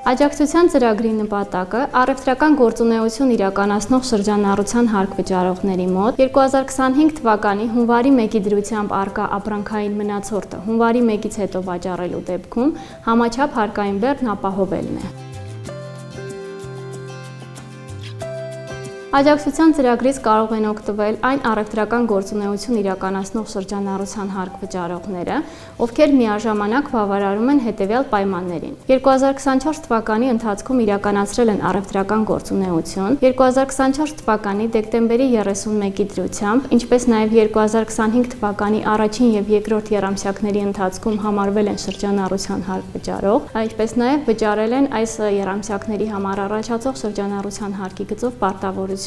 Աջակցության ծրագրի նպատակը առևտրական գործունեություն իրականացնող շրջանառության հարկ վճարողների մոտ 2025 թվականի հունվարի 1-ի դրությամբ առկա ապրանքային մնացորդը հունվարի 1-ից հետո վաճառելու դեպքում համաչափ հարկային բեռն ապահովելն է։ Աջակցության ծրագրից կարող են օգտվել այն առևտրական գործունեություն իրականացնող շրջանառության հարկ վճարողները, ովքեր միաժամանակ բավարարում են հետևյալ պայմաններին. 2024 թվականի ընթացքում իրականացրել են առևտրական գործունեություն, 2024 թվականի դեկտեմբերի 31-ի դրությամբ, ինչպես նաև 2025 թվականի առաջին և երկրորդ եռամսյակների ընթացքում համարվել են շրջանառության հարկ վճարող, ինչպես նաև վճարել են այս եռամսյակների համար առաջացող շրջանառության հարկի գծով պարտավորությունները։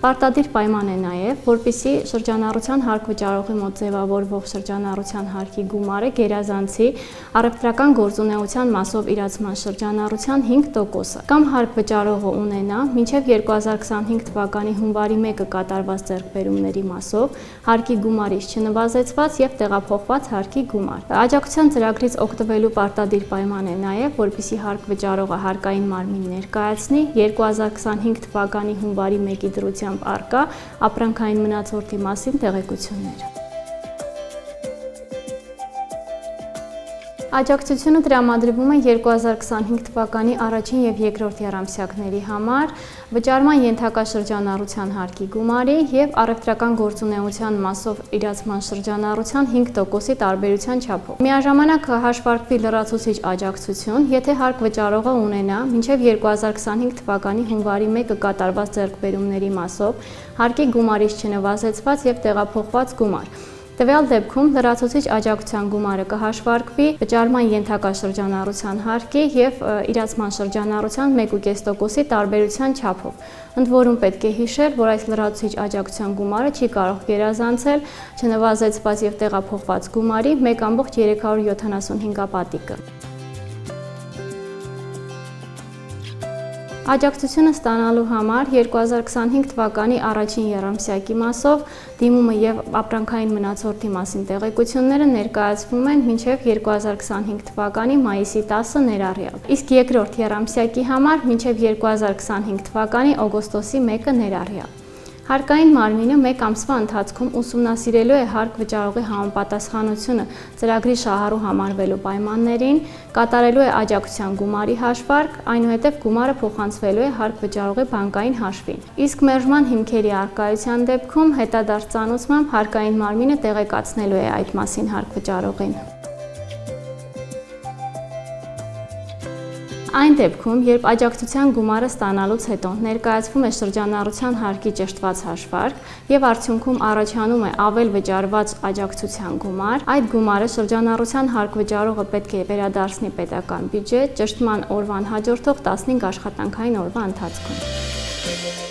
Պարտադիր պայման է նաև, որպեսզի շրջանառության հարկ վճարողի մոտ ձևավորվող շրջանառության հարկի գումարը գերազանցի առևտրական գործունեության մասով իրացման շրջանառության 5%-ը, կամ հարկ վճարողը ունենա մինչև 2025 թվականի հունվարի 1-ը կատարված ձեռքբերումների մասով հարկի գումարից չնվազեցված և տեղափոխված հարկի գումար։ Աջակցության ծրագրից օգտվելու պարտադիր պայման է նաև, որպեսզի հարկ վճարողը հարկային մարմին ներկայացնի 2025 թվականի հունվարի 1-ի դրությամբ առկա ապրանքային մնացորդի մասին տեղեկություններ։ Աջակցությունը տրամադրվում է 2025 թվականի առաջին և երկրորդ եռամսյակների համար վճարման ենթակա շրջանառության հարկի գումարի և առևտրական գործունեության մասով իրացման շրջանառության 5%-ի տարբերության չափով։ Միաժամանակ հաշվարկվի լրացուցիչ աջակցություն, եթե հարկ վճարողը ունենա մինչև 2025 թվականի հունվարի 1-ը կատարված ձեռքբերումների մասով հարկի գումարից չնվազեցված և տեղափոխված գումար։ Տվյալ դեպքում լրացուցիչ աջակցության գումարը կհաշվարկվի վճարման ենթակա շրջանառության հարկի և իրացման շրջանառության 1.5%-ի տարբերության չափով։ Ընդ որում պետք է հիշել, որ այս լրացուցիչ աջակցության գումարը չի կարող գերազանցել չնվազեցված և տեղափոխված գումարի 1.375 պատիկը։ Աջակցությունը ստանալու համար 2025 թվականի առաջին եռամսյակի մասով դիմումը և ապրանքային մնացորդի մասին տեղեկությունները ներկայացվում են մինչև 2025 թվականի մայիսի 10-ը ներառյալ, իսկ երկրորդ եռամսյակի համար մինչև 2025 թվականի օգոստոսի 1-ը ներառյալ։ Հարկային մարմինը մեկ ամսվա ընթացքում ուսումնասիրելու է հարկ վճարողի համապատասխանությունը ծրագրի շահառու համարվելու պայմաններին, կատարելու է աջակցության գումարի հաշվարկ, այնուհետև գումարը փոխանցվելու է հարկ վճարողի բանկային հաշվին։ Իսկ մերժման հիմքերի առկայության դեպքում հետադարձ ծանուցմամբ հարկային մարմինը տեղեկացնելու է այդ մասին հարկ վճարողին։ Այն դեպքում, երբ աջակցության գումարը ստանալուց հետո ներկայացվում է շրջանառության հարկի ճշտված հաշվարկ և արդյունքում առաջանում է ավել վճարված աջակցության գումար, այդ գումարը շրջանառության հարկ վճարողը պետք է վերադարձնի պետական բյուջե ճշտման օրվան հաջորդող 15 աշխատանքային օրվա ընթացքում։